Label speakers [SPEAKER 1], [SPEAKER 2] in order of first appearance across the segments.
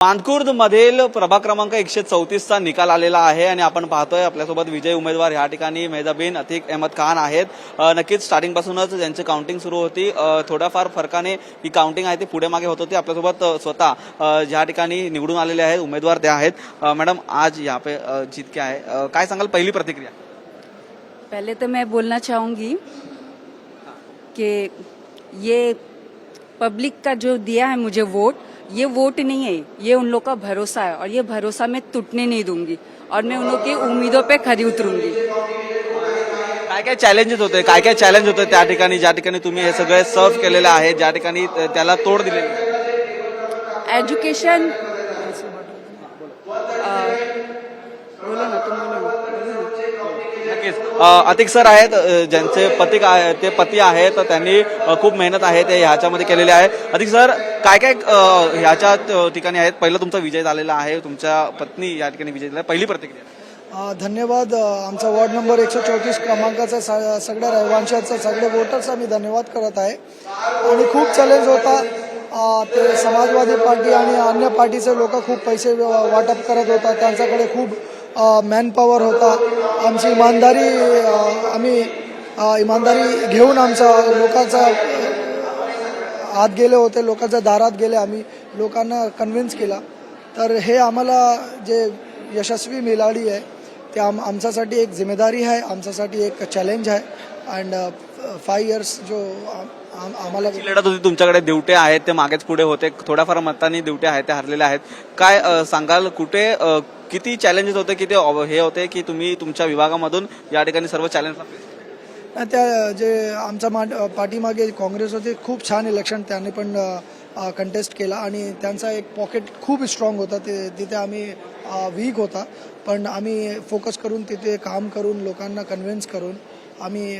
[SPEAKER 1] मानखुर्द मधील प्रभाग क्रमांक 134चा निकाल आलेला आहे आणि आपण पाहतोय आपल्यासोबत विजयी उमेदवार या ठिकाणी मेहजाबीन अतिक अहमद खान आहेत। नक्कीच स्टार्टिंग पासूनच ज्यांची काउंटिंग सुरू होती, थोडाफार फरकाने ही काउंटिंग आहे ती पुढे मागे होत होती। आपल्यासोबत स्वतः ज्या ठिकाणी निवडून आलेले आहेत उमेदवार ते आहेत। मॅडम, आज यहाँ पे जीत के आए, काय सांगाल पहिली प्रतिक्रिया?
[SPEAKER 2] पहले तो मैं बोलना चाहूंगी कि ये पब्लिक का जो दिया है मुझे वोट, ये वोट नहीं है, ये उन लोग का भरोसा है और ये भरोसा मैं टूटने नहीं दूंगी और मैं उन लोग की उम्मीदों पे खरी उतरूंगी।
[SPEAKER 1] काय काय चॅलेंजेस होते, काय काय चॅलेंज होते त्या ठिकाणी ज्या ठिकाणी तुम्ही हे सगळे सर्व केलेले आहे, ज्या ठिकाणी त्याला तोड दिलेली आहे?
[SPEAKER 2] एजुकेशन बोलो ना, तुम बोलो ना।
[SPEAKER 1] नक्कीच अतिक सर आहेत, ज्यांचे पती आहेत, त्यांनी खूप मेहनत आहे ते ह्याच्यामध्ये केलेली आहे। अतिक सर, काय काय ह्याच्या ठिकाणी आहेत? पहिला तुमचा विजय झालेला आहे, तुमच्या पत्नी या ठिकाणी विजय झाला, पहिली प्रतिक्रिया?
[SPEAKER 3] धन्यवाद। आमचा वॉर्ड नंबर 134 क्रमांकाचा सगळ्या रहिवाशांचा, सगळे वोटर्सचा मी धन्यवाद करत आहे। आणि खूप चॅलेंज होता, ते समाजवादी पार्टी आणि अन्य पार्टीचे लोक खूप पैसे वाटप करत होता, त्यांच्याकडे खूप मॅनपॉवर होता। आमची आम्ही इमानदारी घेऊन आमचा लोकांचा आत गेले होते, लोकांच्या दारात गेले, आम्ही लोकांना कन्व्हिन्स केला। तर हे आम्हाला जे यशस्वी मिळाली आहे ते आमच्यासाठी एक जिम्मेदारी आहे, आमच्यासाठी एक चॅलेंज आहे। अँड 5 इयर्स जो आम्हाला
[SPEAKER 1] लढत होती, तुमच्याकडे दिवटे आहेत ते मागेच पुढे होते, थोड्याफार मतांनी दिवटे आहेत ते हरलेले आहेत। काय सांगाल, कुठे किती चॅलेंजेस होते, किती हे होते की तुम्ही तुमच्या विभागामधून या ठिकाणी सर्व चॅलेंजला फेस केले?
[SPEAKER 3] त्या जे आमच्या पाठीमागे काँग्रेस होते, खूप छान इलेक्शन त्यांनी पण कंटेस्ट केला आणि त्यांचा एक पॉकेट खूप स्ट्रॉंग होता, तिथे आम्ही वीक होता, पण आम्ही फोकस करून तिथे काम करून लोकांना कन्व्हिन्स करून आम्ही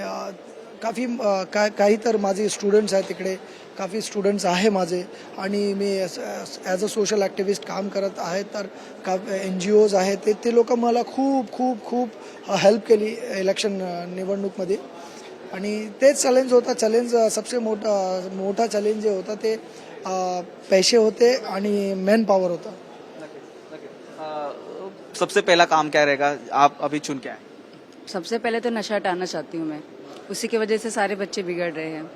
[SPEAKER 3] काही तर माझे स्टुडंट्स आहेत तिकडे, काफी स्टुडंट्स आहे माझे, आणि मी ॲज अ सोशल ॲक्टिव्हिस्ट काम करत आहे। तर NGOज आहेत ते लोक मला खूप खूप खूप हेल्प केली इलेक्शन निवडणूकमध्ये। आणि तेच चॅलेंज होता, सबसे मोठा चॅलेंज जे होता ते पैसे होते आणि मॅन पॉवर होता।
[SPEAKER 1] सबसे पहला काम क्या रहेगा, आप अभी चुन के आए?
[SPEAKER 2] सबसे पहले तो नशा हटाना चाहती हूँ मैं, उसी की वजह से सारे बच्चे बिगड़ रहे हैं।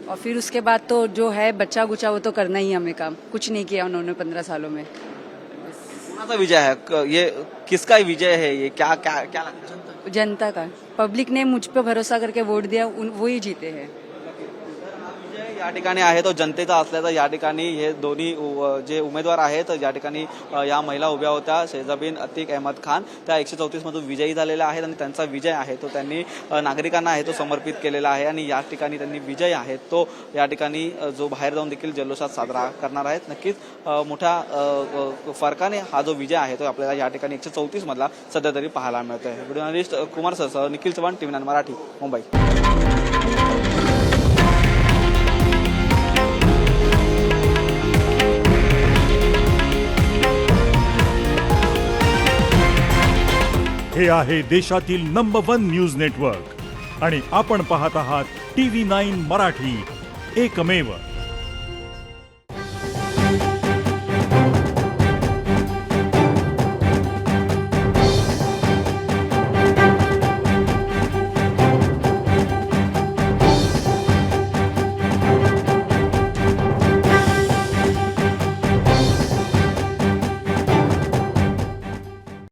[SPEAKER 2] और फिर उसके बाद तो जो है बच्चा गुचा, वो तो करना ही हमें काम, कुछ नहीं किया उन्होंने 15 सालों में।
[SPEAKER 1] कौन सा विजय है ये, किसका विजय है ये, क्या क्या क्या लगता है?
[SPEAKER 2] जनता का, पब्लिक ने मुझ पे भरोसा करके वोट दिया, वो ही जीते हैं।
[SPEAKER 1] या ठिकाणी आहे तो जनतेचा असल्याचा या ठिकाणी हे दोन्ही जे उमेदवार आहेत, ज्या ठिकाणी या महिला उभ्या होत्या, मेहजाबीन अतिक अहमद खान, त्या 134 मधून विजयी झालेल्या आहेत आणि त्यांचा विजय आहे तो त्यांनी नागरिकांना आहे तो समर्पित केलेला आहे। आणि या ठिकाणी त्यांनी विजय आहे तो या ठिकाणी जो बाहेर जाऊन देखील जल्लोषात साजरा करणार आहेत। नक्कीच मोठ्या फरकाने हा जो विजय आहे तो आपल्याला या ठिकाणी 134 मधला सध्या तरी पाहायला मिळतोय। Video journalist Kumar sir, Nikhil Chavan, TV9 Marathi, Mumbai.
[SPEAKER 4] हे आहे देशातील नंबर 1 न्यूज नेटवर्क आणि आपण पाहत आहात TV9 मराठी, एकमेव।